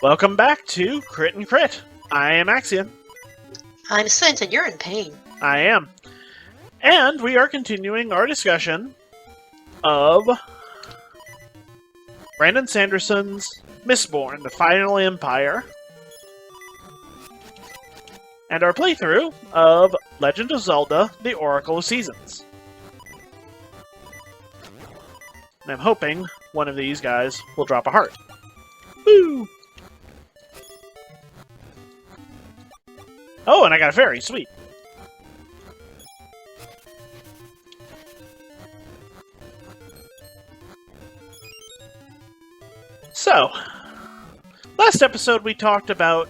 Welcome back to Crit and Crit. I am Axion. I'm Sent, and you're in pain. I am. And we are continuing our discussion of Brandon Sanderson's Mistborn, the Final Empire, and our playthrough of Legend of Zelda, the Oracle of Seasons. And I'm hoping one of these guys will drop a heart. Woo! Oh, and I got a fairy. Sweet. So, last episode we talked about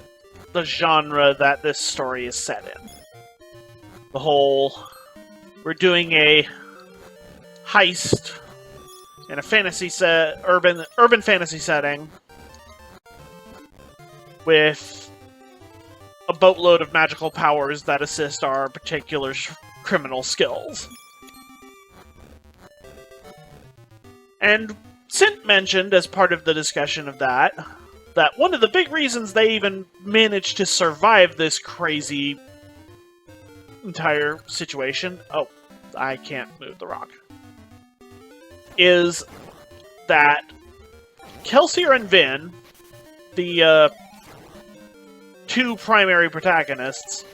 the genre that this story is set in. The whole, we're doing a heist in a fantasy urban fantasy setting with a boatload of magical powers that assist our particular criminal skills. And Sint mentioned, as part of the discussion of that one of the big reasons they even managed to survive this crazy entire situation, oh, I can't move the rock, is that Kelsier and Vin, the two primary protagonists,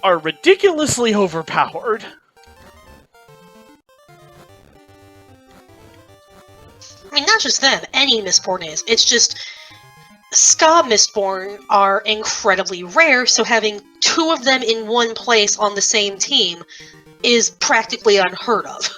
are ridiculously overpowered. I mean, not just them, any Mistborn is. It's just, Ska Mistborn are incredibly rare, so having two of them in one place on the same team is practically unheard of.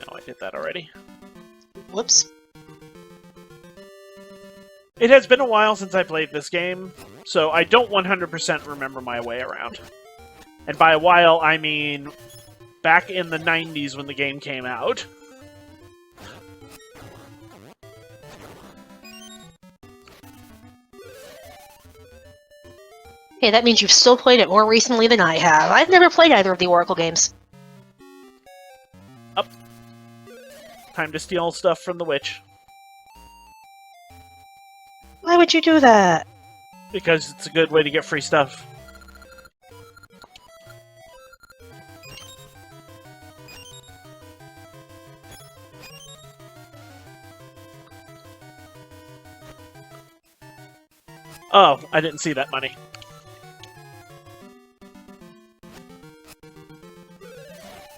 I did that already. Whoops. It has been a while since I played this game, so I don't 100% remember my way around. And by a while, I mean back in the 90s when the game came out. Hey, that means you've still played it more recently than I have. I've never played either of the Oracle games. Up. Time to steal stuff from the witch. Why would you do that? Because it's a good way to get free stuff. Oh, I didn't see that money.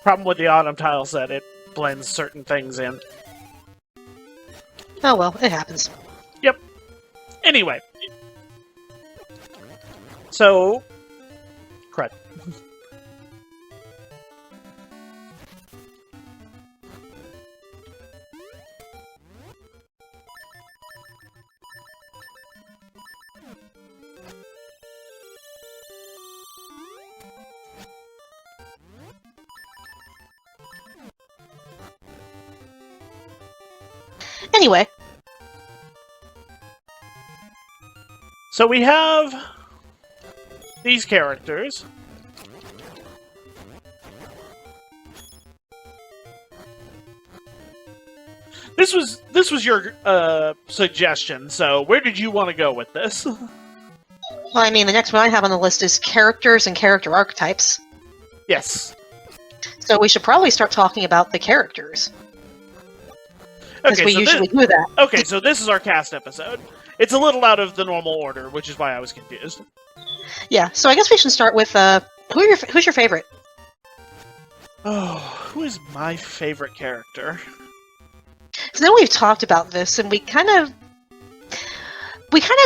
Problem with the autumn tile set, it blends certain things in. Oh well, it happens. Yep. Anyway. So... crud. Anyway. So we have these characters. This was your suggestion, so where did you want to go with this? Well, I mean, the next one I have on the list is characters and character archetypes. Yes. So we should probably start talking about the characters. Because we usually do that. Okay, so this is our cast episode. It's a little out of the normal order, which is why I was confused. Yeah, so I guess we should start with, who's your favorite? Oh, who is my favorite character? So now we've talked about this, and we kind of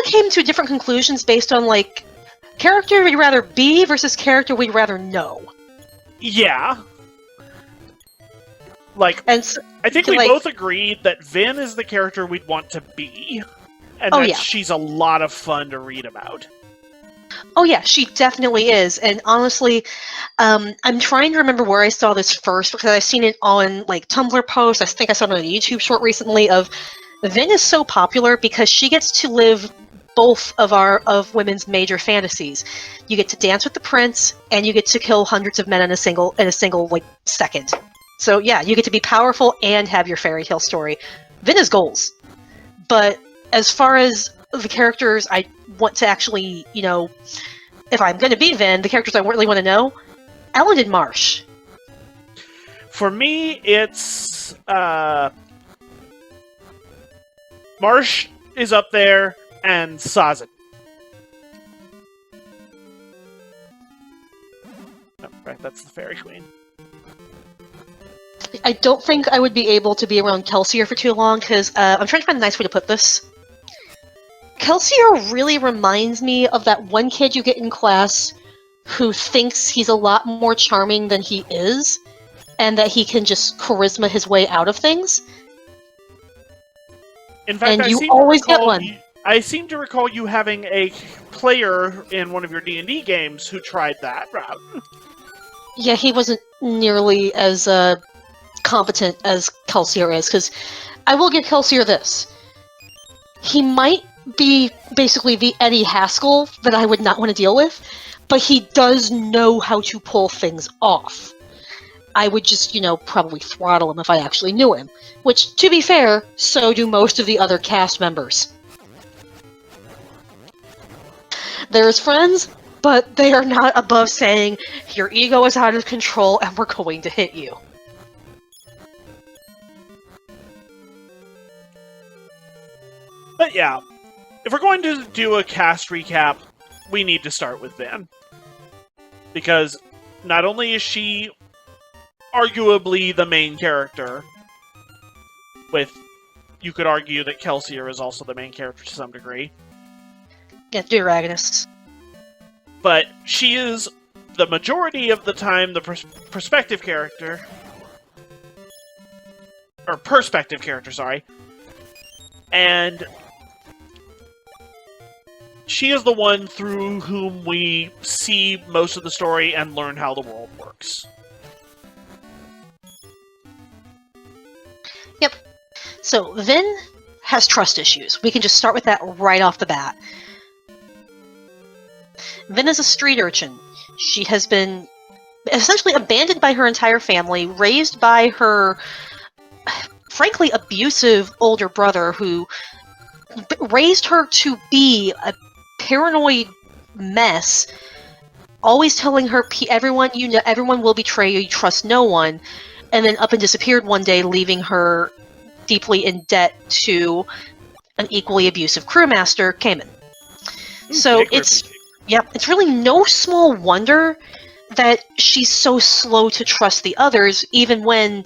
came to different conclusions based on, like, character we'd rather be versus character we'd rather know. Yeah. Like, And so, I think we both agreed that Vin is the character we'd want to be, and that she's a lot of fun to read about. Oh yeah, she definitely is. And honestly, I'm trying to remember where I saw this first because I've seen it on like Tumblr posts. I think I saw it on a YouTube short recently. Of Vin is so popular because she gets to live both of women's major fantasies. You get to dance with the prince, and you get to kill hundreds of men in a single like second. So yeah, you get to be powerful and have your fairy tale story. Vin is goals. But as far as the characters I want to actually, if I'm going to be Vin, the characters I really want to know, Ellen and Marsh. For me, it's Marsh is up there, and Sazin. Oh, right, that's the Fairy Queen. I don't think I would be able to be around Kelsier for too long, because I'm trying to find a nice way to put this. Kelsier really reminds me of that one kid you get in class who thinks he's a lot more charming than he is, and that he can just charisma his way out of things. In fact, and you always get one. I seem to recall you having a player in one of your D&D games who tried that route. Yeah, he wasn't nearly as competent as Kelsier is, because I will give Kelsier this. He might be basically the Eddie Haskell that I would not want to deal with, but he does know how to pull things off. I would just, probably throttle him if I actually knew him. Which, to be fair, so do most of the other cast members. They're his friends, but they are not above saying, your ego is out of control and we're going to hit you. But yeah, if we're going to do a cast recap, we need to start with Vin. Because not only is she arguably the main character, you could argue that Kelsier is also the main character to some degree. Yeah, they're agonists. But she is, the majority of the time, the perspective character, sorry. And she is the one through whom we see most of the story and learn how the world works. Yep. So, Vin has trust issues. We can just start with that right off the bat. Vin is a street urchin. She has been essentially abandoned by her entire family, raised by her, frankly, abusive older brother who raised her to be a paranoid mess, always telling her, everyone will betray you, you trust no one, and then up and disappeared one day, leaving her deeply in debt to an equally abusive crewmaster, Cayman. So it's really no small wonder that she's so slow to trust the others, even when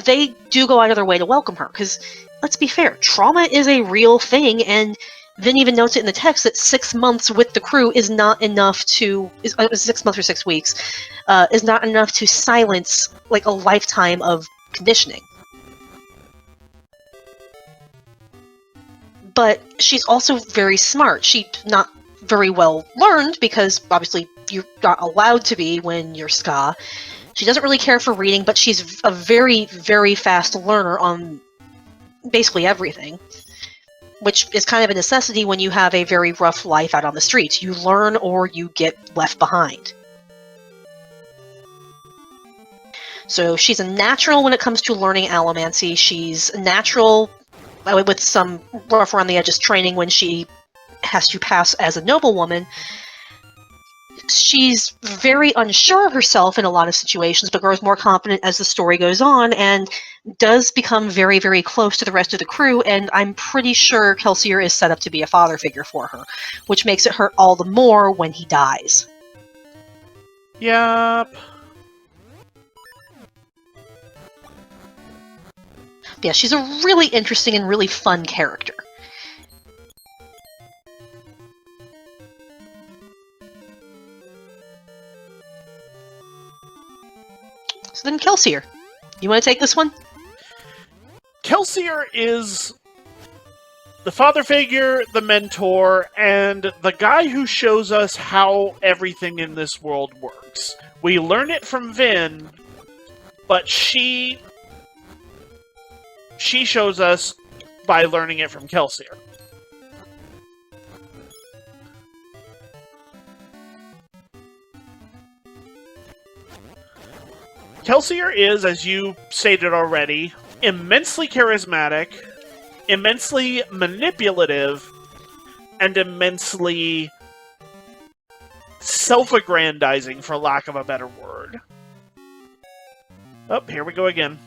they do go out of their way to welcome her. Because, let's be fair, trauma is a real thing, and Vin even notes it in the text that 6 months with the crew is not enough to... 6 months or 6 weeks is not enough to silence, like, a lifetime of conditioning. But she's also very smart. She's not very well learned, because obviously you're not allowed to be when you're Ska. She doesn't really care for reading, but she's a very, very fast learner on basically everything, which is kind of a necessity when you have a very rough life out on the streets. You learn or you get left behind. So she's a natural when it comes to learning allomancy. She's a natural with some rough around the edges training when she has to pass as a noblewoman. She's very unsure of herself in a lot of situations, but grows more confident as the story goes on, and does become very, very close to the rest of the crew, and I'm pretty sure Kelsier is set up to be a father figure for her, which makes it hurt all the more when he dies. Yep. Yeah, she's a really interesting and really fun character. So then Kelsier, you want to take this one? Kelsier is the father figure, the mentor, and the guy who shows us how everything in this world works. We learn it from Vin, but she shows us by learning it from Kelsier. Kelsier is, as you stated already, immensely charismatic, immensely manipulative, and immensely self-aggrandizing, for lack of a better word. Oh, here we go again.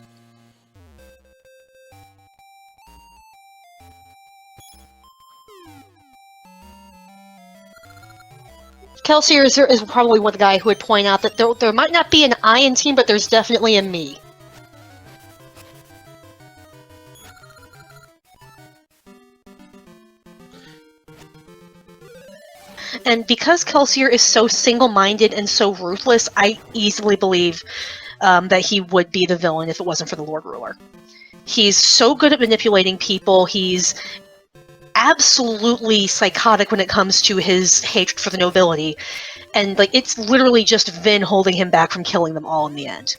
Kelsier is probably one of the guy who would point out that there might not be an I in team, but there's definitely a me. And because Kelsier is so single-minded and so ruthless, I easily believe that he would be the villain if it wasn't for the Lord Ruler. He's so good at manipulating people. He's absolutely psychotic when it comes to his hatred for the nobility, and like it's literally just Vin holding him back from killing them all in the end.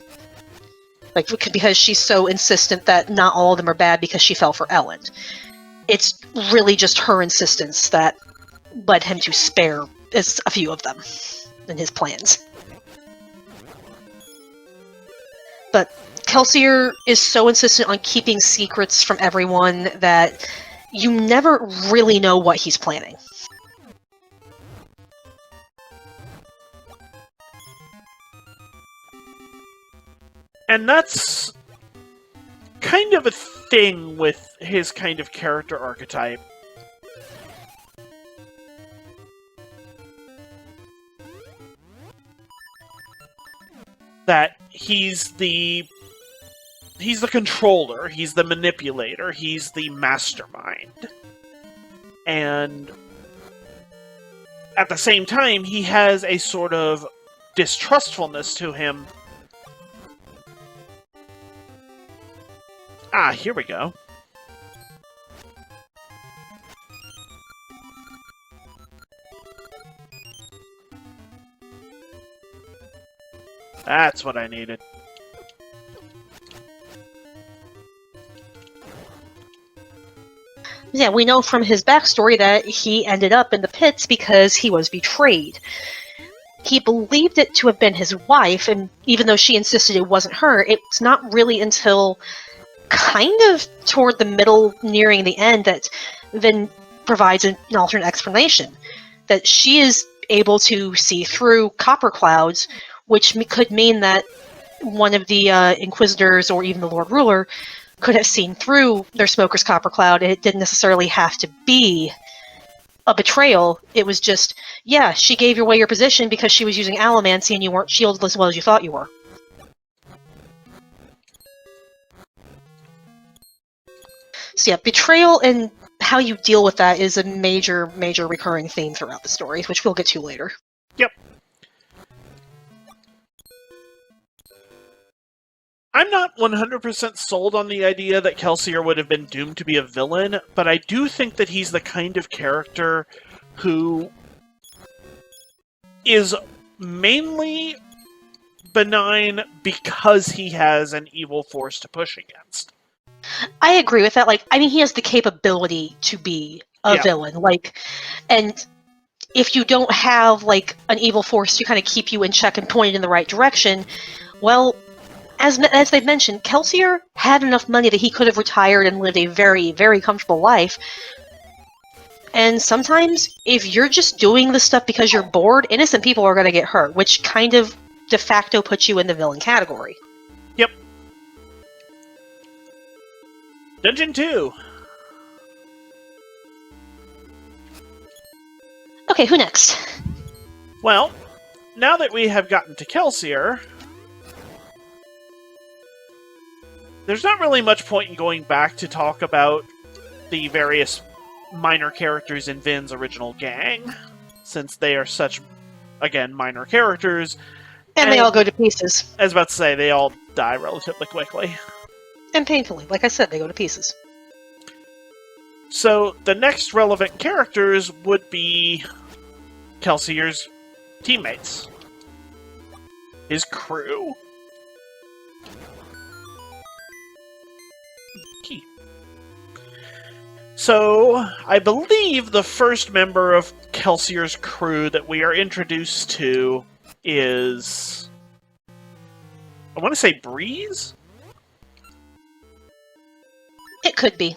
Like because she's so insistent that not all of them are bad because she fell for Elend. It's really just her insistence that led him to spare a few of them in his plans. But Kelsier is so insistent on keeping secrets from everyone that you never really know what he's planning. And that's kind of a thing with his kind of character archetype. That he's the controller, he's the manipulator, he's the mastermind. And at the same time, he has a sort of distrustfulness to him. Ah, here we go. That's what I needed. Yeah, we know from his backstory that he ended up in the pits because he was betrayed. He believed it to have been his wife, and even though she insisted it wasn't her, it's not really until kind of toward the middle, nearing the end, that Vin provides an alternate explanation. That she is able to see through copper clouds, which could mean that one of the Inquisitors, or even the Lord Ruler, could have seen through their smoker's copper cloud, and it didn't necessarily have to be a betrayal. It was just, yeah, she gave away your position because she was using allomancy and you weren't shielded as well as you thought you were. So yeah, betrayal and how you deal with that is a major recurring theme throughout the story, which we'll get to later. Yep. I'm not 100% sold on the idea that Kelsier would have been doomed to be a villain, but I do think that he's the kind of character who is mainly benign because he has an evil force to push against. I agree with that. Like, I mean, he has the capability to be a villain. Like, and if you don't have, like, an evil force to kind of keep you in check and point in the right direction, well, as they've mentioned, Kelsier had enough money that he could have retired and lived a very, very comfortable life. And sometimes, if you're just doing this stuff because you're bored, innocent people are going to get hurt, which kind of de facto puts you in the villain category. Yep. Dungeon 2. Okay, who next? Well, now that we have gotten to Kelsier, there's not really much point in going back to talk about the various minor characters in Vin's original gang, since they are such, again, minor characters. And they all go to pieces. I was about to say, they all die relatively quickly. And painfully. Like I said, they go to pieces. So the next relevant characters would be Kelsier's teammates, his crew. Key. So I believe the first member of Kelsier's crew that we are introduced to is, I want to say Breeze? It could be.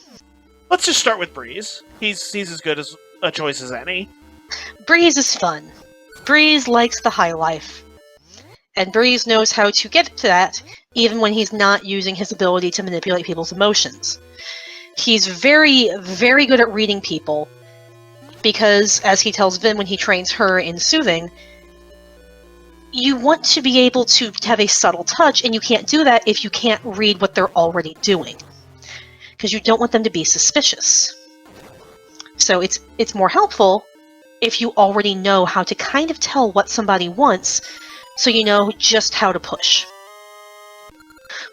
Let's just start with Breeze. He's as good as a choice as any. Breeze is fun. Breeze likes the high life. And Breeze knows how to get to that, even when he's not using his ability to manipulate people's emotions. He's very, very good at reading people, because, as he tells Vin when he trains her in soothing, you want to be able to have a subtle touch, and you can't do that if you can't read what they're already doing. Because you don't want them to be suspicious. So it's more helpful if you already know how to kind of tell what somebody wants, so you know just how to push.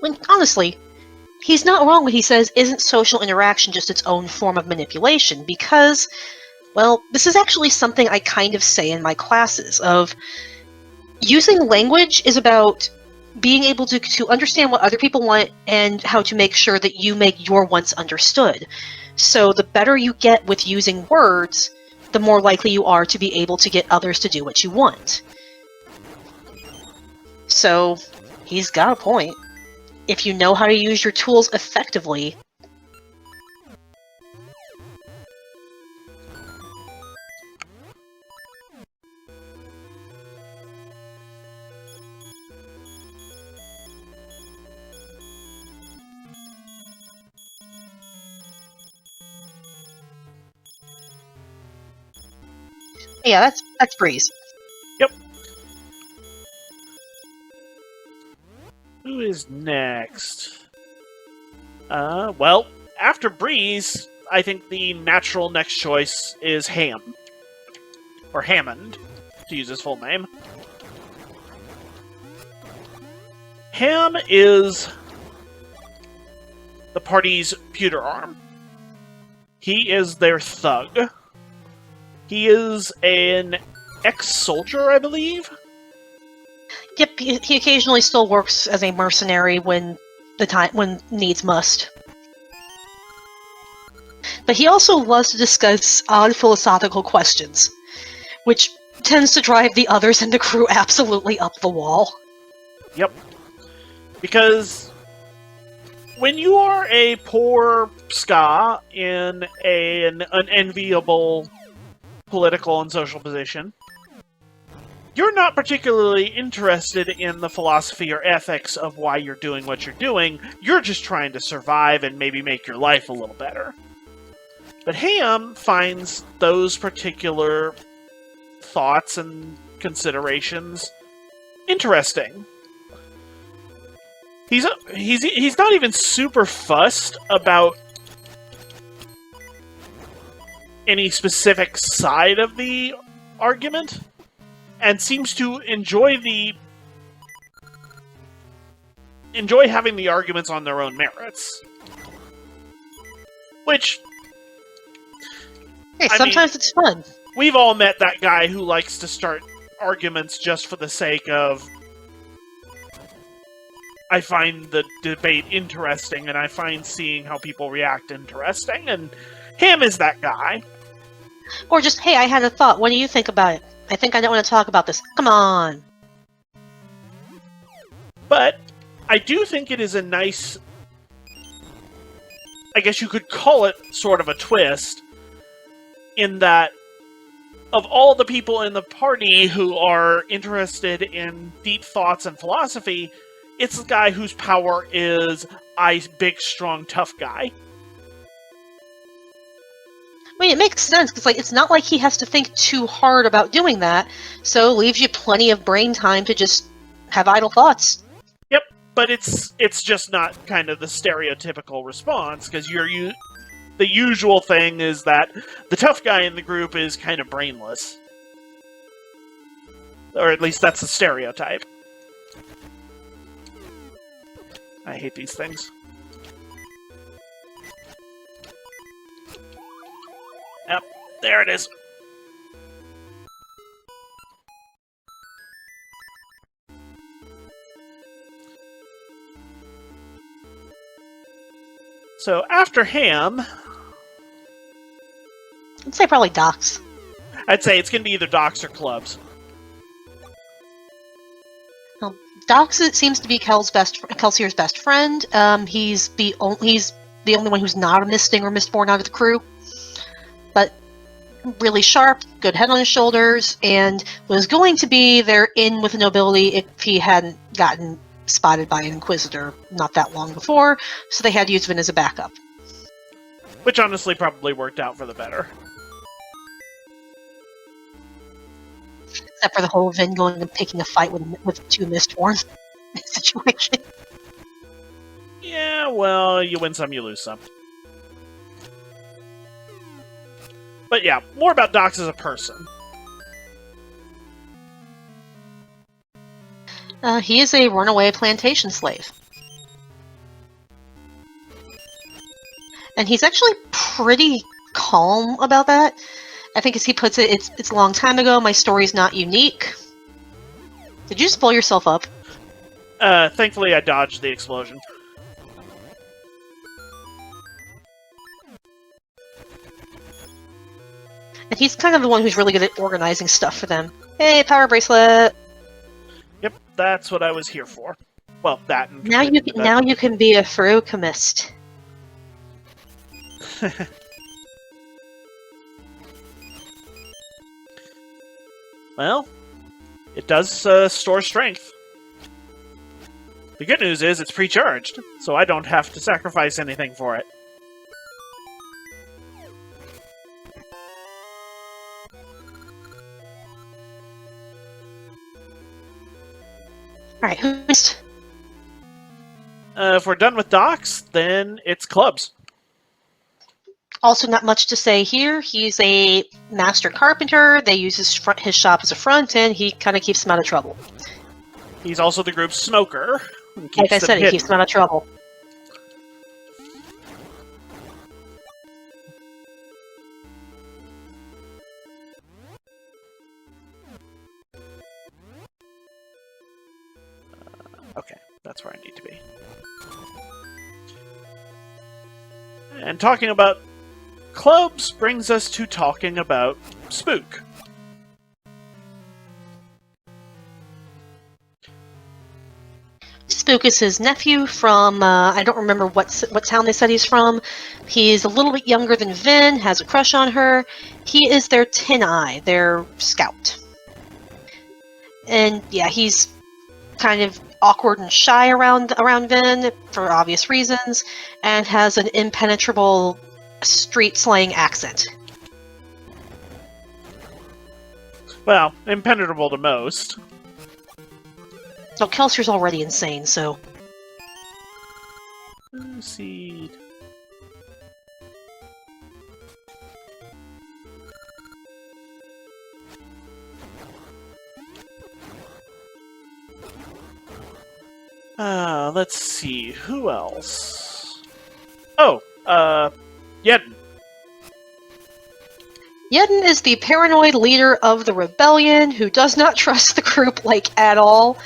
When, honestly, he's not wrong when he says, isn't social interaction just its own form of manipulation? Because, well, this is actually something I kind of say in my classes, of using language is about being able to understand what other people want and how to make sure that you make your wants understood. So the better you get with using words, the more likely you are to be able to get others to do what you want. So, he's got a point. If you know how to use your tools effectively... Yeah, that's Breeze. Yep. Who is next? Well, after Breeze, I think the natural next choice is Ham. Or Hammond, to use his full name. Ham is the party's pewter arm. He is their thug. He is an ex-soldier, I believe? Yep, he occasionally still works as a mercenary when needs must. But he also loves to discuss odd philosophical questions, which tends to drive the others in the crew absolutely up the wall. Yep. Because when you are a poor ska in an unenviable political and social position, you're not particularly interested in the philosophy or ethics of why you're doing what you're doing. You're just trying to survive and maybe make your life a little better. But Ham finds those particular thoughts and considerations interesting. He's not even super fussed about any specific side of the argument, and seems to enjoy having the arguments on their own merits. Which, hey, sometimes it's fun. We've all met that guy who likes to start arguments just for the sake of, I find the debate interesting, and I find seeing how people react interesting, and Ham is that guy. Or just, hey, I had a thought, what do you think about it? I think I don't want to talk about this. Come on! But I do think it is a nice, I guess you could call it sort of a twist, in that of all the people in the party who are interested in deep thoughts and philosophy, it's the guy whose power is, I big, strong, tough guy. I mean, it makes sense, because it's not like he has to think too hard about doing that, so it leaves you plenty of brain time to just have idle thoughts. Yep, but it's just not kind of the stereotypical response, because the usual thing is that the tough guy in the group is kind of brainless. Or at least that's the stereotype. I hate these things. There it is. So after Ham, I'd say probably Docs. I'd say it's going to be either docks or clubs. Well, Docs seems to be Kelsier's best friend. He's the only one who's not a Misting or Mistborn out of the crew. But really sharp, good head on his shoulders, and was going to be their in with the nobility if he hadn't gotten spotted by an Inquisitor not that long before, so they had to use Vin as a backup. Which honestly probably worked out for the better. Except for the whole Vin going and picking a fight with two Mistborn situation. Yeah, well, you win some, you lose some. But yeah, more about Docs as a person. He is a runaway plantation slave. And he's actually pretty calm about that. I think as he puts it, it's a long time ago, my story's not unique. Did you just blow yourself up? Thankfully I dodged the explosion. And he's kind of the one who's really good at organizing stuff for them. Hey, power bracelet! Yep, that's what I was here for. Well, that and Now you can be a Feruchemist. Well, it does store strength. The good news is it's pre-charged, so I don't have to sacrifice anything for it. Alright, who's... If we're done with docks, then it's clubs. Also not much to say here. He's a master carpenter. They use his shop as a front, and he kind of keeps them out of trouble. He's also the group's smoker. Like I said, he keeps them out of trouble. Okay, that's where I need to be. And talking about clubs brings us to talking about Spook. Spook is his nephew from, I don't remember what town they said he's from. He's a little bit younger than Vin, has a crush on her. He is their Tin Eye, their scout. And yeah, he's kind of awkward and shy around Vin for obvious reasons, and has an impenetrable street slang accent. Well, impenetrable to most. So Kelsier's already insane, so... Seed. Let's see, who else? Oh, Yedden. Yedden is the paranoid leader of the rebellion who does not trust the group, like, at all,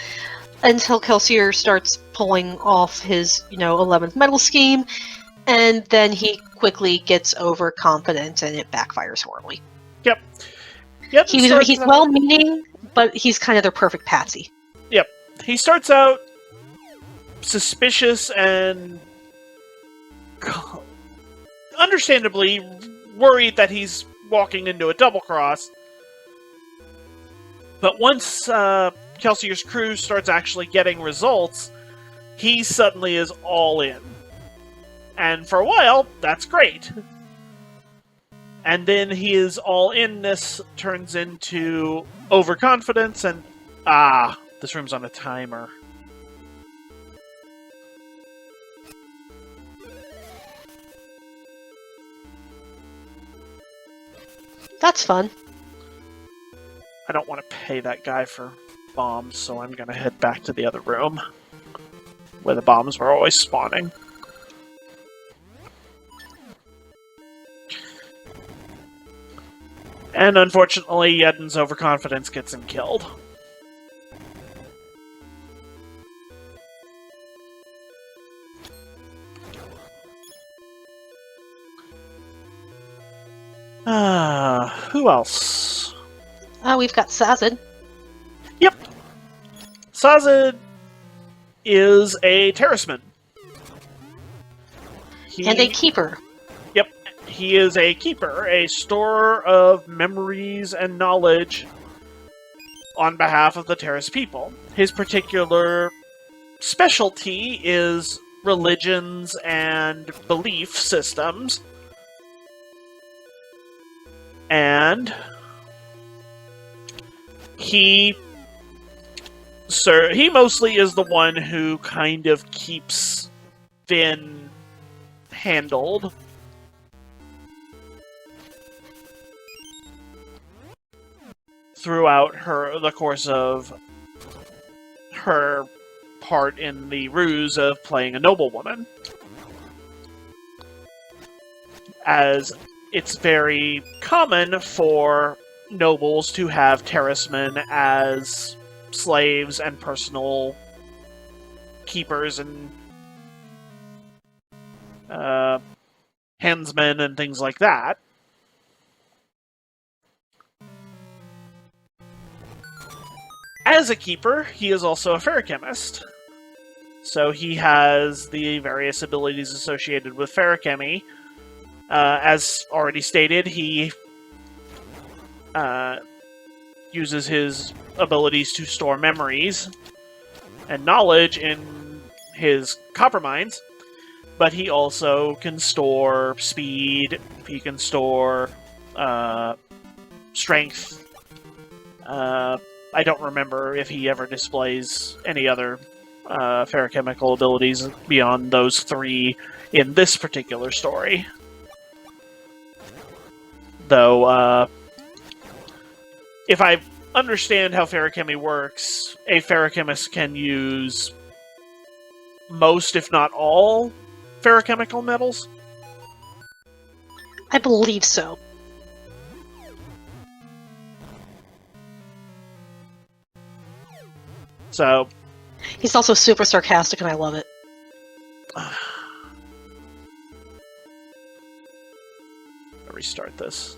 until Kelsier starts pulling off his, 11th metal scheme, and then he quickly gets overconfident and it backfires horribly. Yep. He's well-meaning, but he's kind of their perfect patsy. Yep. He starts out suspicious and understandably worried that he's walking into a double cross. But once Kelsier's crew starts actually getting results, he suddenly is all in. And for a while, that's great. And then his all-inness turns into overconfidence and... this room's on a timer. That's fun. I don't want to pay that guy for bombs, so I'm going to head back to the other room, where the bombs were always spawning. And unfortunately, Yeden's overconfidence gets him killed. Who else? We've got Sazed. Yep. Sazed is a terraceman. And a keeper. Yep. He is a keeper, a storer of memories and knowledge on behalf of the Terrace people. His particular specialty is religions and belief systems. And he mostly is the one who kind of keeps Finn handled. Throughout the course of her part in the ruse of playing a noblewoman. As it's very common for nobles to have terracemen as slaves and personal keepers and hensmen and things like that. As a keeper, he is also a ferrochemist. So he has the various abilities associated with ferrochemy. As already stated, he uses his abilities to store memories and knowledge in his copper mines, but he also can store speed, he can store strength. I don't remember if he ever displays any other ferrochemical abilities beyond those three in this particular story. Though, if I understand how ferrochemy works, a ferrochemist can use most, if not all, ferrochemical metals? I believe so. So... He's also super sarcastic, and I love it. Restart this.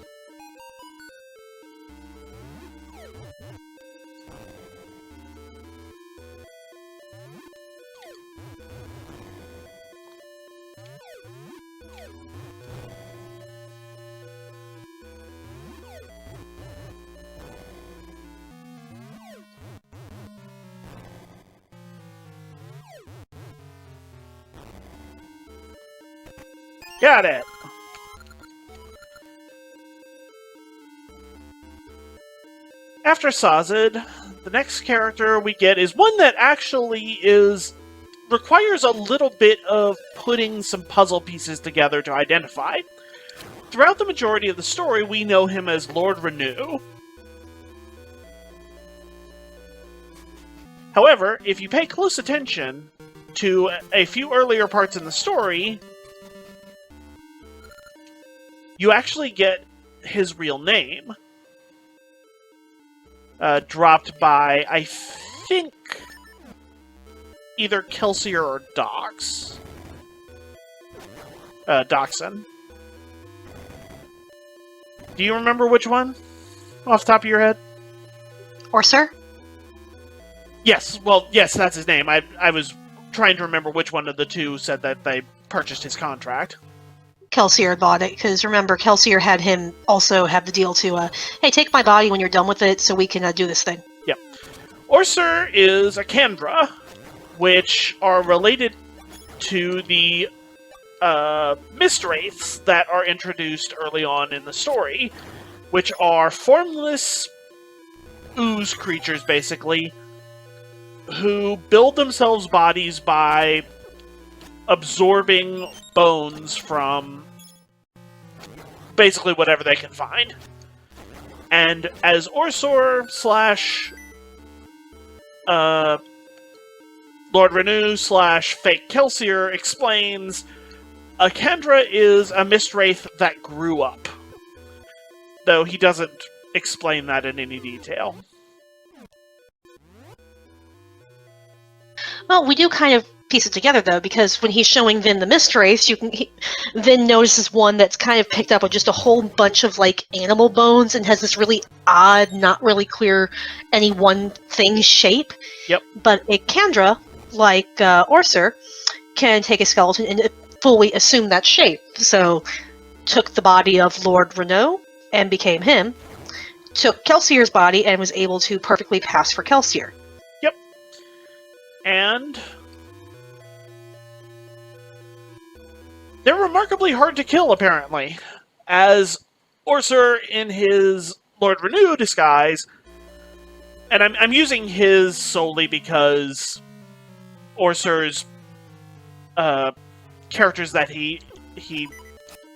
Got it! After Sazed, the next character we get is one that actually requires a little bit of putting some puzzle pieces together to identify. Throughout the majority of the story, we know him as Lord Renew. However, if you pay close attention to a few earlier parts in the story, you actually get his real name. Dropped by, I think, either Kelsier or Doxson. Do you remember which one? Off the top of your head? Or sir? Yes, well, yes, that's his name. I was trying to remember which one of the two said that they purchased his contract. Kelsier bought it, because remember, Kelsier had him also have the deal to, hey, take my body when you're done with it so we can do this thing. Yep. Orsur is a Kandra, which are related to the Mistwraiths that are introduced early on in the story, which are formless ooze creatures, basically, who build themselves bodies by absorbing bones from basically whatever they can find. And as Orsur / Lord Renew / Fake Kelsier explains, a Kandra is a Mistwraith that grew up. though he doesn't explain that in any detail. Well, we do kind of piece it together, though, because when he's showing Vin the Mistrace, Vin notices one that's kind of picked up with just a whole bunch of, like, animal bones and has this really odd, not really clear any one thing shape. Yep. But a Kandra, like Orser, can take a skeleton and fully assume that shape. So, took the body of Lord Renault and became him, took Kelsier's body and was able to perfectly pass for Kelsier. Yep. And they're remarkably hard to kill, apparently, as Orser in his Lord Renew disguise, and I'm using his solely because Orser's characters that he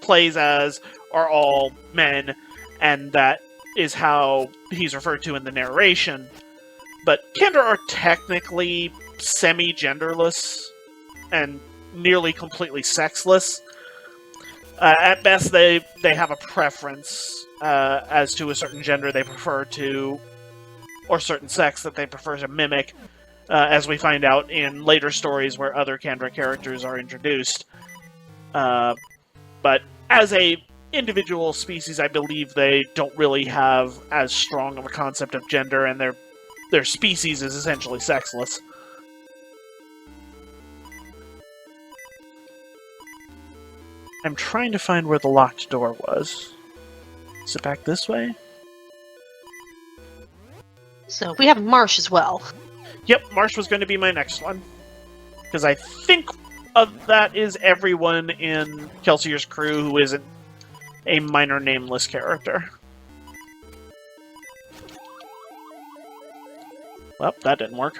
plays as are all men, and that is how he's referred to in the narration. But Kandra are technically semi-genderless and nearly completely sexless. At best, they have a preference as to a certain gender they prefer to, or certain sex that they prefer to mimic, as we find out in later stories where other Kandra characters are introduced. But as a individual species, I believe they don't really have as strong of a concept of gender, and their species is essentially sexless. I'm trying to find where the locked door was. Is it back this way? So we have Marsh as well. Yep, Marsh was going to be my next one. Because I think that is everyone in Kelsier's crew who isn't a minor nameless character. Well, that didn't work.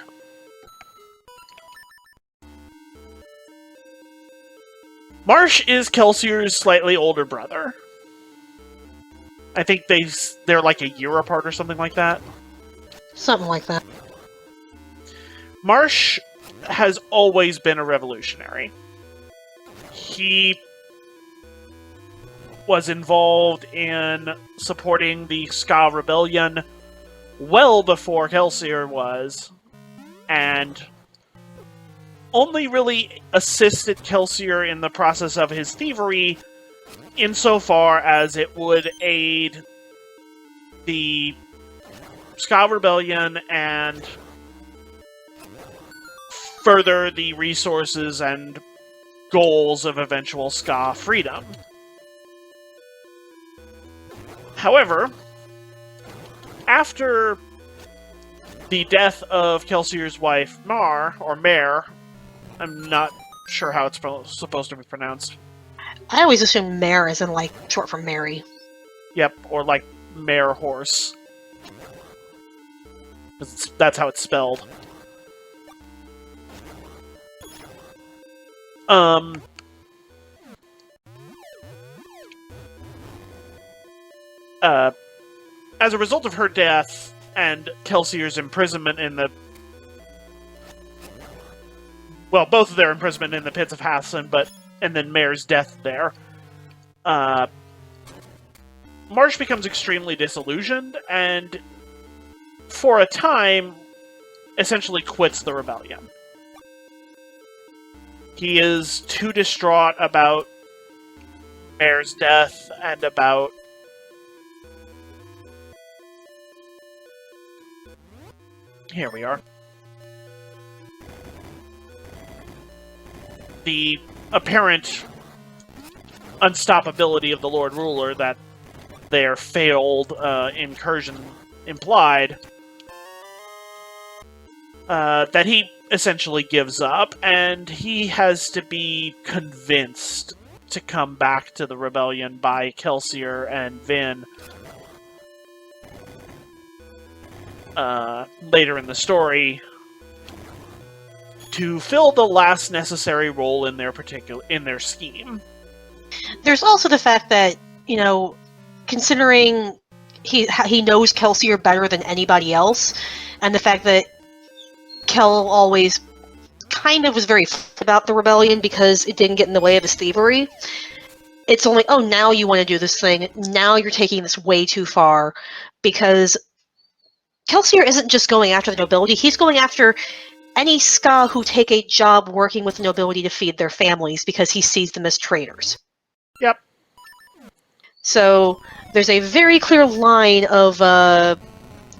Marsh is Kelsier's slightly older brother. I think they're like a year apart or something like that. Something like that. Marsh has always been a revolutionary. He was involved in supporting the Ska Rebellion well before Kelsier was, and only really assisted Kelsier in the process of his thievery insofar as it would aid the Ska Rebellion and further the resources and goals of eventual Ska freedom. However, after the death of Kelsier's wife, Mare, I'm not sure how it's supposed to be pronounced. I always assume Mare is in, like, short for Mary. Yep, or like mare horse. That's how it's spelled. As a result of her death and Kelsier's imprisonment in the... Well, both of their imprisonment in the pits of Hathsin, and then Mare's death there, Marsh becomes extremely disillusioned, and for a time, essentially quits the rebellion. He is too distraught about Mare's death and about here we are. The apparent unstoppability of the Lord Ruler that their failed incursion implied, that he essentially gives up, and he has to be convinced to come back to the rebellion by Kelsier and Vin later in the story to fill the last necessary role in their scheme. There's also the fact that, you know, considering he knows Kelsier better than anybody else, and the fact that Kel always kind of was very about the rebellion because it didn't get in the way of his thievery, it's only, oh, now you want to do this thing. Now you're taking this way too far, because Kelsier isn't just going after the nobility, he's going after any ska who take a job working with the nobility to feed their families because he sees them as traitors. Yep. So there's a very clear line of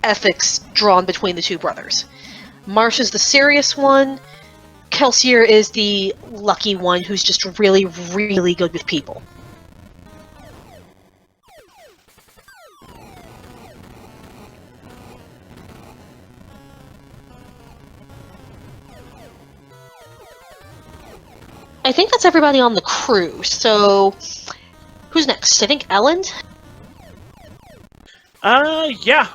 ethics drawn between the two brothers. Marsh is the serious one. Kelsier is the lucky one who's just really, really good with people. I think that's everybody on the crew, so who's next? I think Elend? Yeah.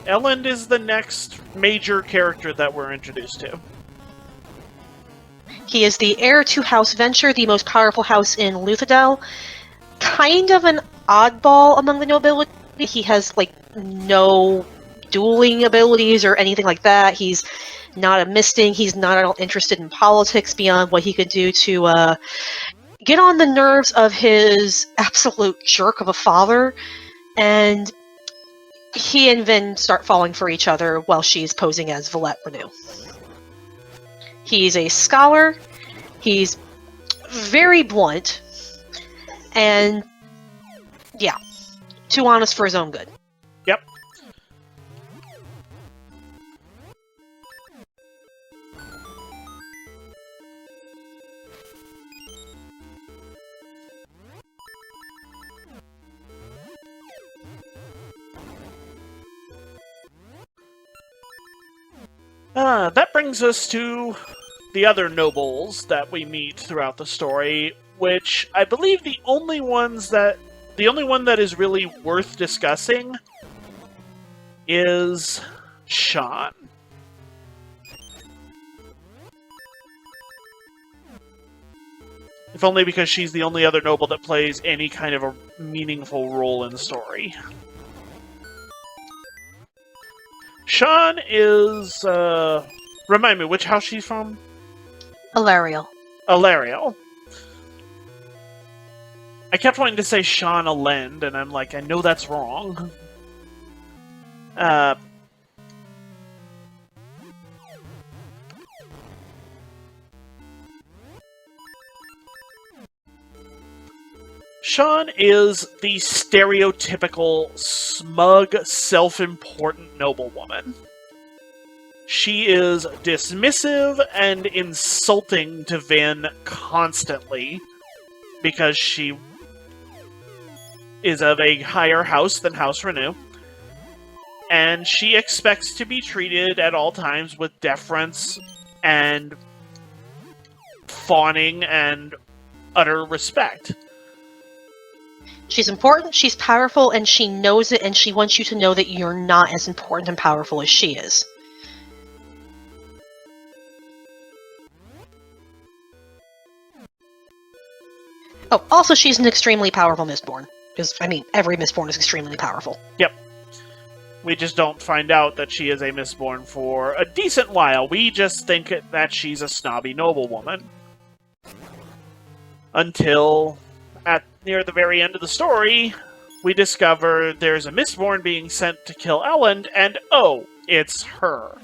Elend is the next major character that we're introduced to. He is the heir to House Venture, the most powerful house in Luthadel. Kind of an oddball among the nobility. He has, like, no dueling abilities or anything like that. He's not a misting. He's not at all interested in politics beyond what he could do to get on the nerves of his absolute jerk of a father. And he and Vin start falling for each other while she's posing as Valette Renew. He's a scholar, he's very blunt, and yeah, too honest for his own good. Yep. That brings us to the other nobles that we meet throughout the story, which I believe the only one that is really worth discussing is Sean. If only because she's the only other noble that plays any kind of a meaningful role in the story. Sean is, remind me, which house she's from? Alariel. Alariel. I kept wanting to say Sean Elend, and I'm like, I know that's wrong. Sean is the stereotypical, smug, self-important noblewoman. She is dismissive and insulting to Vin constantly because she is of a higher house than House Renew. And she expects to be treated at all times with deference and fawning and utter respect. She's important, she's powerful, and she knows it, and she wants you to know that you're not as important and powerful as she is. Oh, also she's an extremely powerful Mistborn. Because, I mean, every Mistborn is extremely powerful. Yep. We just don't find out that she is a Mistborn for a decent while. We just think that she's a snobby noblewoman. Until, near the very end of the story, we discover there's a Mistborn being sent to kill Elend, and oh, it's her.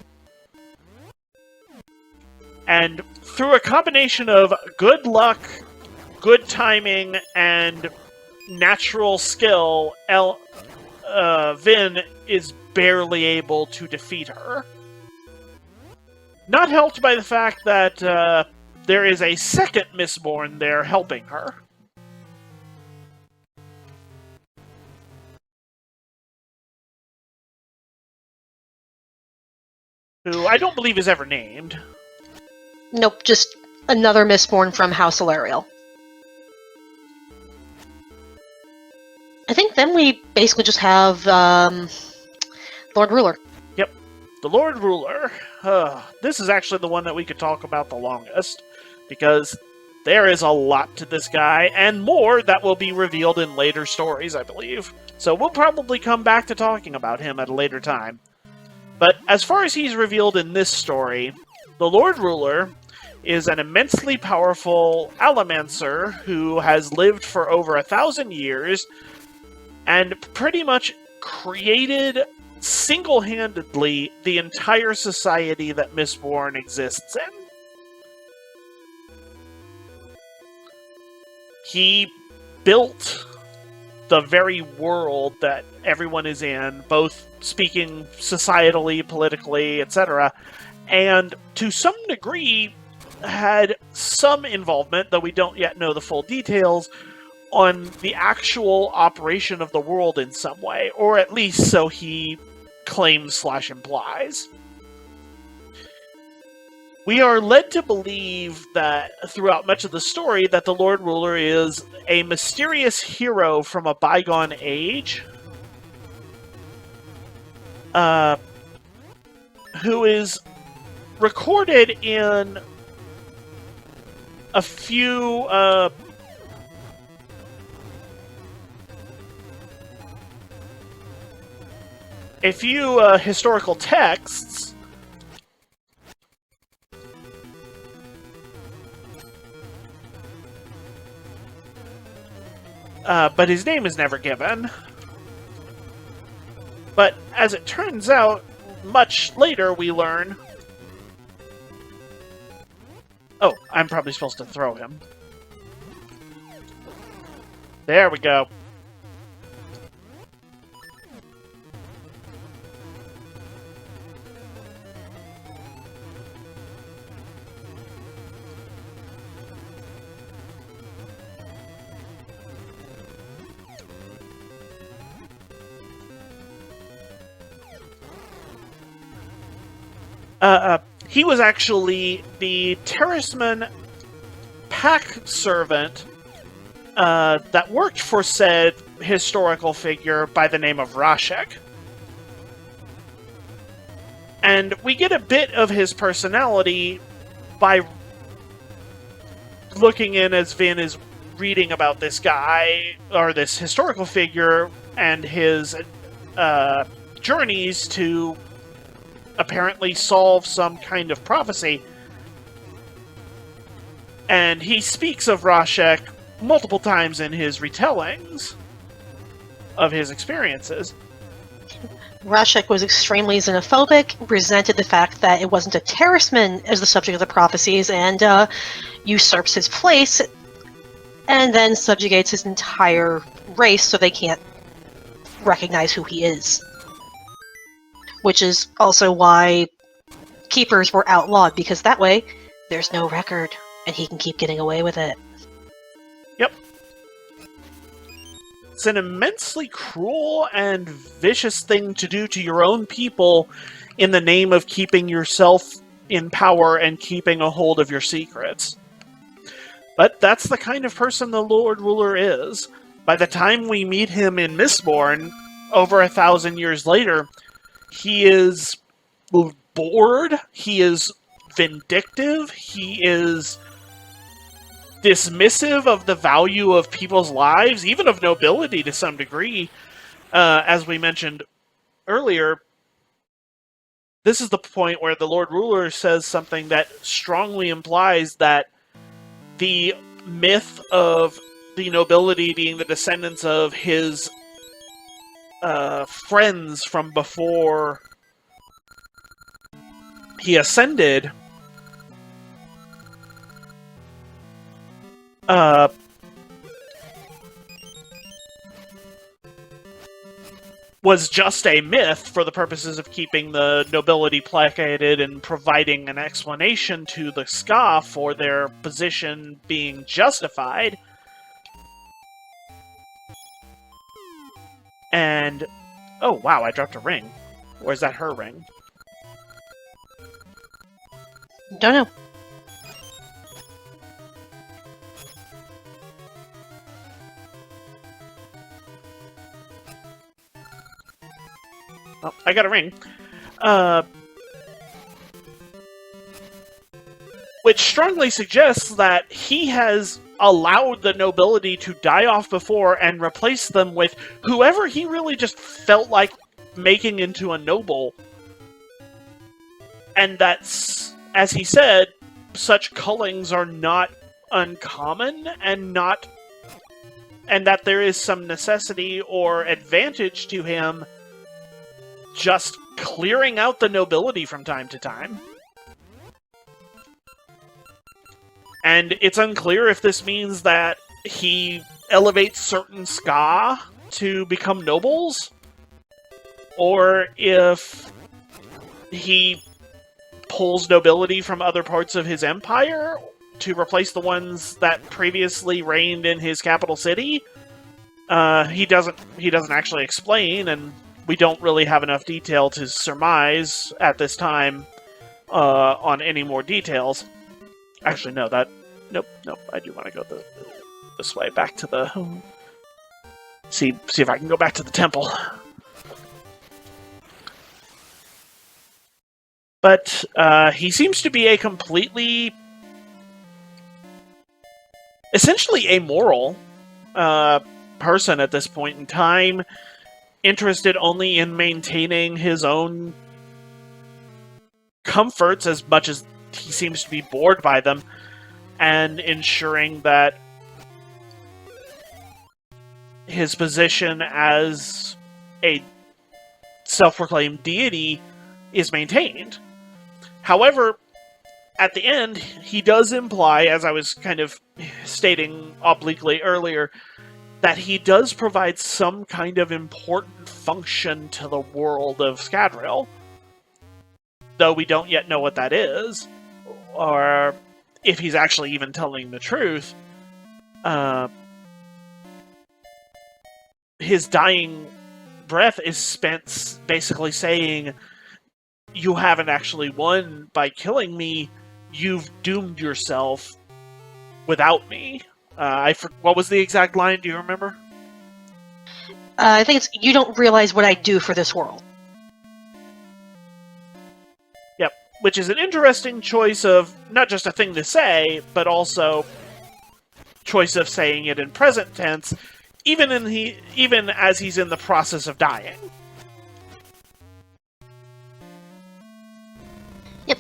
And through a combination of good luck, good timing, and natural skill, Vin is barely able to defeat her. Not helped by the fact that there is a second Mistborn there helping her. Who I don't believe is ever named. Nope, just another Mistborn from House Alariel. I think then we basically just have Lord Ruler. Yep, the Lord Ruler. This is actually the one that we could talk about the longest, because there is a lot to this guy, and more that will be revealed in later stories, I believe. So we'll probably come back to talking about him at a later time. But as far as he's revealed in this story, the Lord Ruler is an immensely powerful Allomancer who has lived for over 1,000 years and pretty much created single-handedly the entire society that Mistborn exists in. He built the very world that everyone is in, both speaking societally, politically, etc., and to some degree had some involvement, though we don't yet know the full details, on the actual operation of the world in some way, or at least so he claims/implies. We are led to believe that throughout much of the story that the Lord Ruler is a mysterious hero from a bygone age, who is recorded in a few historical texts, but his name is never given. But as it turns out, much later we learn... Oh, I'm probably supposed to throw him. There we go. He was actually the Terraceman pack servant that worked for said historical figure by the name of Rashek. And we get a bit of his personality by looking in as Vin is reading about this guy, or this historical figure, and his journeys to apparently solve some kind of prophecy. And he speaks of Rashek multiple times in his retellings of his experiences. Rashek was extremely xenophobic, resented the fact that it wasn't a Terraceman as the subject of the prophecies, and usurps his place, and then subjugates his entire race so they can't recognize who he is. Which is also why Keepers were outlawed, because that way, there's no record, and he can keep getting away with it. Yep. It's an immensely cruel and vicious thing to do to your own people in the name of keeping yourself in power and keeping a hold of your secrets. But that's the kind of person the Lord Ruler is. By the time we meet him in Mistborn, over 1,000 years later, he is bored, he is vindictive, he is dismissive of the value of people's lives, even of nobility to some degree. As we mentioned earlier, this is the point where the Lord Ruler says something that strongly implies that the myth of the nobility being the descendants of his friends from before he ascended was just a myth for the purposes of keeping the nobility placated and providing an explanation to the Ska for their position being justified. And... oh, wow, I dropped a ring. Or is that her ring? Don't know. Oh, I got a ring. Which strongly suggests that he has allowed the nobility to die off before and replace them with whoever he really just felt like making into a noble. And that's, as he said, such cullings are not uncommon, and that there is some necessity or advantage to him just clearing out the nobility from time to time. And it's unclear if this means that he elevates certain ska to become nobles, or if he pulls nobility from other parts of his empire to replace the ones that previously reigned in his capital city. He doesn't actually explain, and we don't really have enough detail to surmise at this time on any more details. Actually, no, nope, I do want to go this way, back to the... See if I can go back to the temple. But he seems to be a completely... essentially amoral person at this point in time, interested only in maintaining his own comforts as much as he seems to be bored by them, and ensuring that his position as a self-proclaimed deity is maintained. However, at the end, he does imply, as I was kind of stating obliquely earlier, that he does provide some kind of important function to the world of Scadrial. Though we don't yet know what that is, or if he's actually even telling the truth. His dying breath is spent basically saying, "You haven't actually won by killing me. You've doomed yourself without me." What was the exact line? Do you remember? I think it's, "You don't realize what I do for this world." Yep, which is an interesting choice of not just a thing to say, but also choice of saying it in present tense, even as he's in the process of dying. Yep.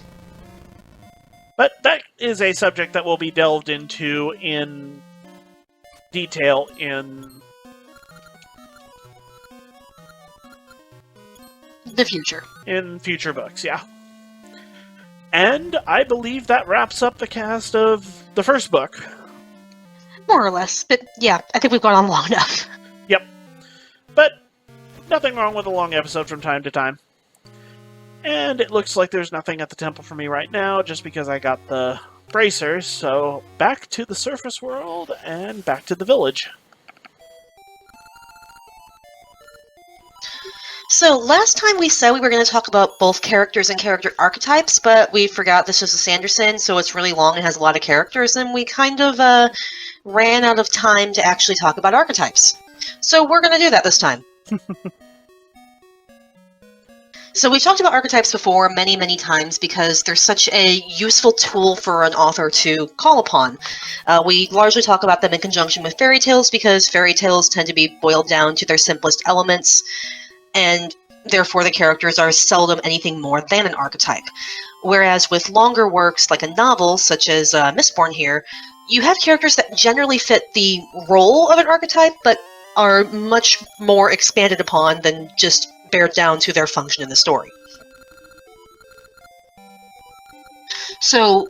But that is a subject that will be delved into in detail in the future. In future books, yeah. And I believe that wraps up the cast of the first book. More or less, but yeah, I think we've gone on long enough. Yep. But nothing wrong with a long episode from time to time. And it looks like there's nothing at the temple for me right now, just because I got the bracers, so back to the surface world and back to the village. So, last time we said we were going to talk about both characters and character archetypes, but we forgot this is a Sanderson, so it's really long and has a lot of characters, and we kind of ran out of time to actually talk about archetypes. So we're going to do that this time. So we talked about archetypes before many, many times because they're such a useful tool for an author to call upon. We largely talk about them in conjunction with fairy tales because fairy tales tend to be boiled down to their simplest elements, and therefore the characters are seldom anything more than an archetype. Whereas with longer works like a novel, such as Mistborn here, you have characters that generally fit the role of an archetype, but are much more expanded upon than just bared down to their function in the story. So,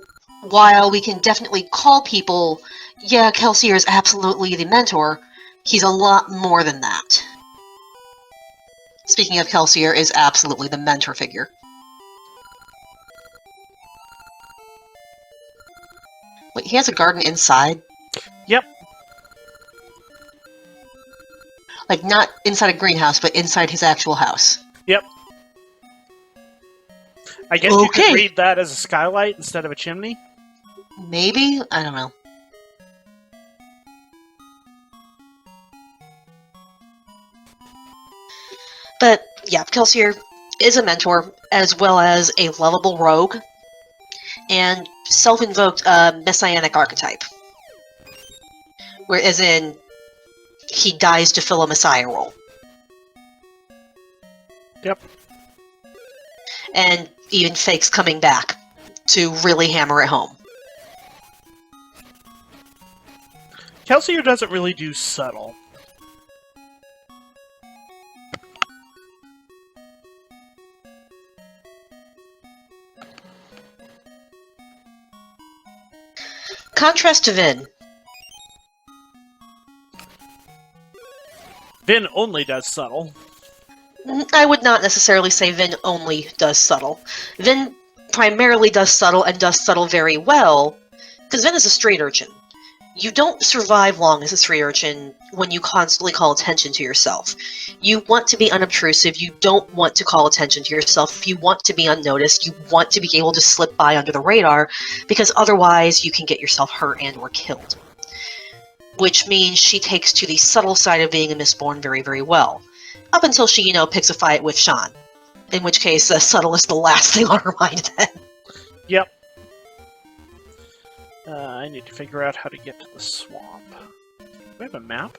while we can definitely call people, yeah, Kelsier is absolutely the mentor, he's a lot more than that. Speaking of, Kelsier is absolutely the mentor figure. Wait, he has a garden inside? Yep. Like, not inside a greenhouse, but inside his actual house. Yep. I guess you could read that as a skylight instead of a chimney? Maybe? I don't know. But, yeah, Kelsier is a mentor, as well as a lovable rogue, and self-invoked messianic archetype. As in, he dies to fill a messiah role. Yep. And even fakes coming back to really hammer it home. Kelsier doesn't really do subtle. Contrast to Vin. Vin only does subtle. I would not necessarily say Vin only does subtle. Vin primarily does subtle and does subtle very well, because Vin is a street urchin. You don't survive long as a street urchin when you constantly call attention to yourself. You want to be unobtrusive, you don't want to call attention to yourself, you want to be unnoticed, you want to be able to slip by under the radar, because otherwise you can get yourself hurt and or killed. Which means she takes to the subtle side of being a Mistborn very, very well. Up until she, picks a fight with Sean. In which case, subtle is the last thing on her mind then. Yep. I need to figure out how to get to the swamp. Do we have a map?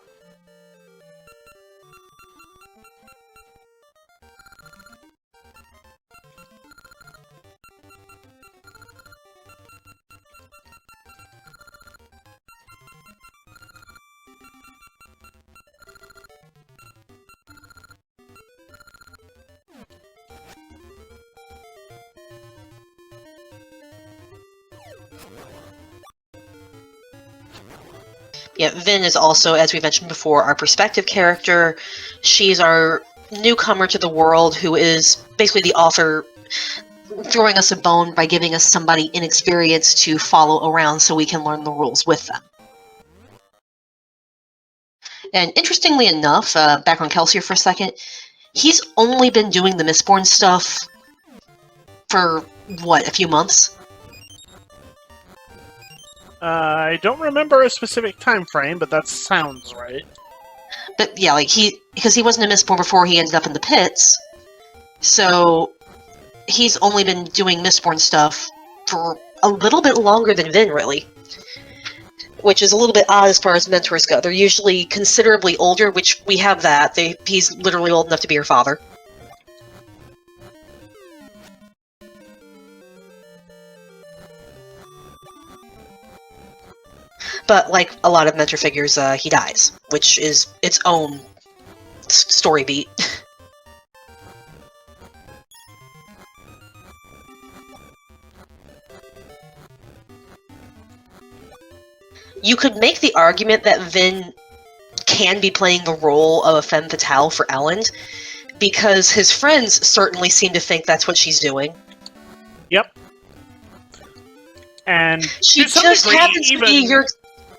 Yeah, Vin is also, as we mentioned before, our perspective character. She's our newcomer to the world who is basically the author throwing us a bone by giving us somebody inexperienced to follow around so we can learn the rules with them. And interestingly enough, back on Kelsier for a second, he's only been doing the Mistborn stuff for, what, a few months? I don't remember a specific time frame, but that sounds right. But yeah, because he wasn't a Mistborn before he ended up in the pits, so he's only been doing Mistborn stuff for a little bit longer than Vin, really. Which is a little bit odd as far as mentors go. They're usually considerably older, which we have that. He's literally old enough to be your father. But like a lot of mentor figures, he dies, which is its own story beat. You could make the argument that Vin can be playing the role of a femme fatale for Elend, because his friends certainly seem to think that's what she's doing. Yep. And she just happens to be your...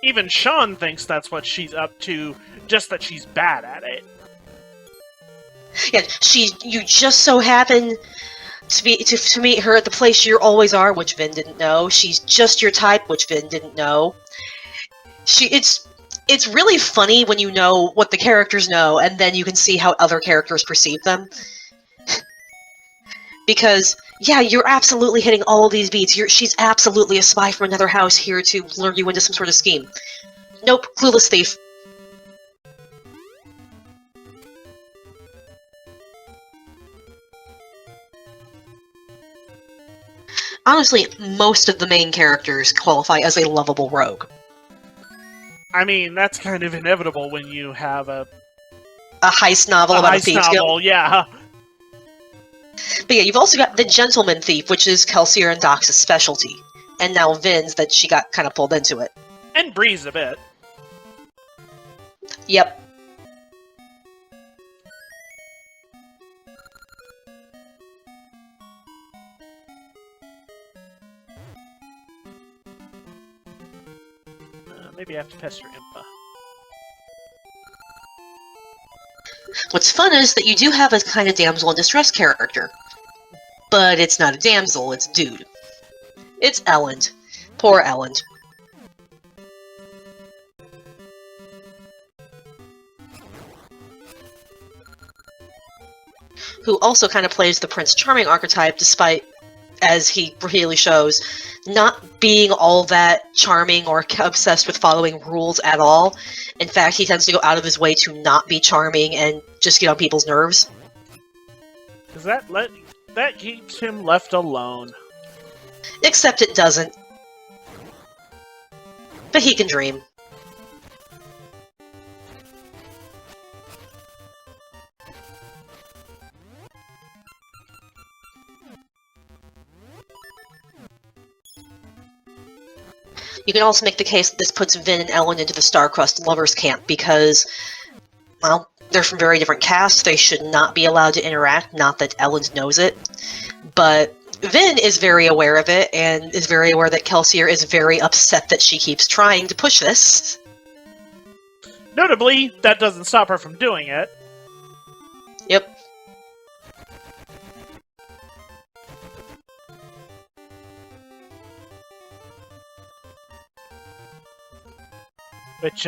Even Sean thinks that's what she's up to, just that she's bad at it. Yeah, you just so happen to meet her at the place you always are, which Vin didn't know. She's just your type, which Vin didn't know. It's really funny when you know what the characters know, and then you can see how other characters perceive them. Because, yeah, you're absolutely hitting all of these beats. She's absolutely a spy from another house here to lure you into some sort of scheme. Nope, clueless thief. Honestly, most of the main characters qualify as a lovable rogue. I mean, that's kind of inevitable when you have a heist novel about a thieves guild. Yeah. But yeah, you've also got the Gentleman Thief, which is Kelsier and Doc's specialty. And now Vin's, that she got kind of pulled into it. And Breeze a bit. Yep. Maybe I have to pester Impa. What's fun is that you do have a kind of damsel in distress character. But it's not a damsel, it's a dude. It's Elend. Poor Elend. Who also kind of plays the Prince Charming archetype, despite, as he really shows, not being all that charming or obsessed with following rules at all. In fact, he tends to go out of his way to not be charming and just get on people's nerves. Because that keeps him left alone. Except it doesn't. But he can dream. You can also make the case that this puts Vin and Ellen into the Starcrust lovers camp because, well, they're from very different casts. They should not be allowed to interact. Not that Ellen knows it, but Vin is very aware of it and is very aware that Kelsier is very upset that she keeps trying to push this. Notably, that doesn't stop her from doing it. Yep. Which,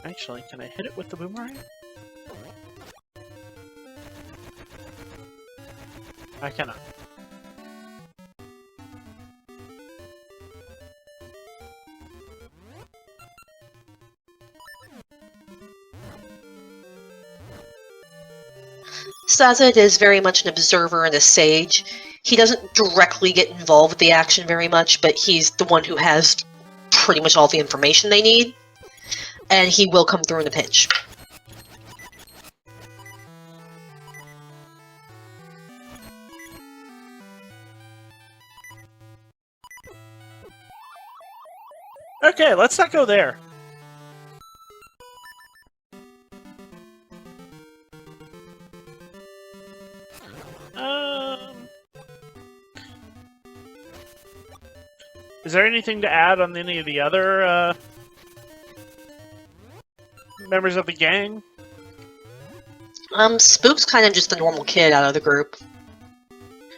actually, can I hit it with the boomerang? I cannot. Sazed is very much an observer and a sage. He doesn't directly get involved with the action very much, but he's the one who has pretty much all the information they need, and he will come through in a pinch. Okay, let's not go there. Is there anything to add on any of the other members of the gang? Spook's kind of just the normal kid out of the group.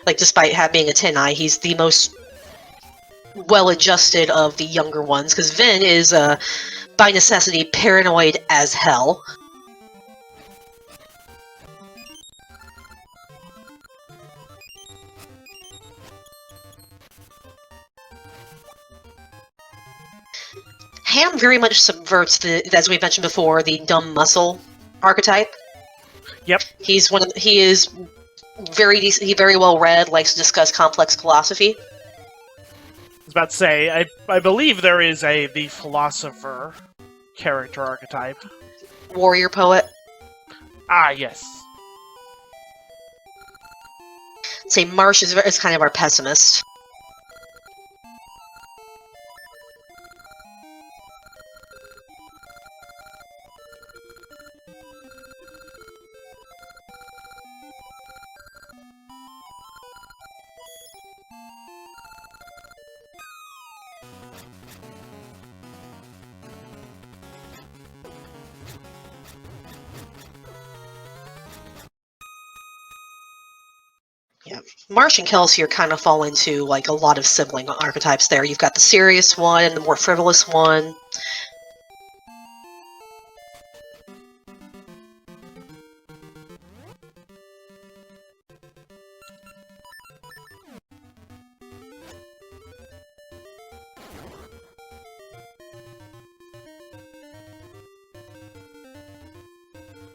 Like, despite being a tin eye, he's the most well-adjusted of the younger ones, because Vin is, by necessity, paranoid as hell. Ham very much subverts the, as we mentioned before, the dumb muscle archetype. Yep. He is very decent. He very well read, likes to discuss complex philosophy. I was about to say, I believe there is the philosopher character archetype. Warrior poet. Ah, yes. Say Marsh is kind of our pessimist. Yeah, Marsh and Kelsier kind of fall into like a lot of sibling archetypes there. You've got the serious one and the more frivolous one.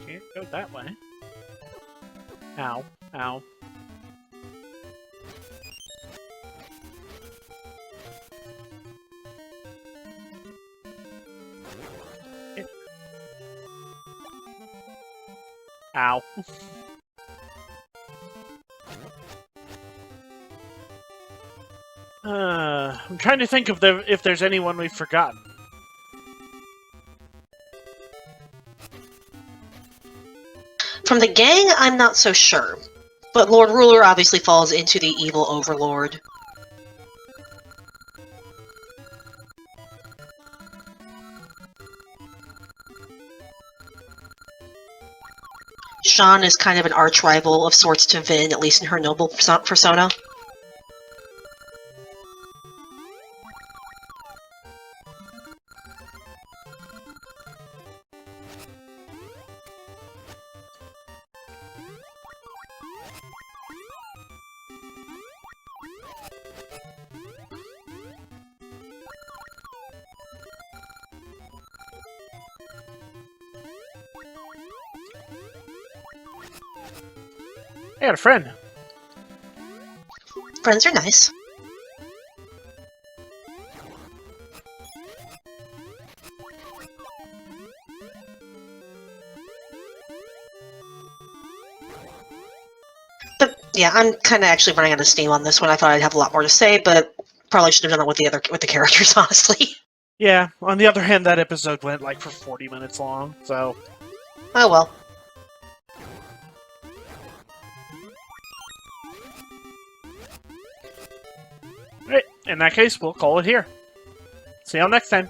Can't go that way. Ow. Ow. Ow. I'm trying to think of if there's anyone we've forgotten. From the gang, I'm not so sure. But Lord Ruler obviously falls into the evil overlord. Sean is kind of an arch-rival of sorts to Vin, at least in her noble persona. I got a friend. Friends are nice. Yeah, I'm kind of actually running out of steam on this one. I thought I'd have a lot more to say, but probably should have done it with the characters, honestly. Yeah, on the other hand, that episode went like for 40 minutes long, so... Oh well. Alright, in that case, we'll call it here. See y'all next time.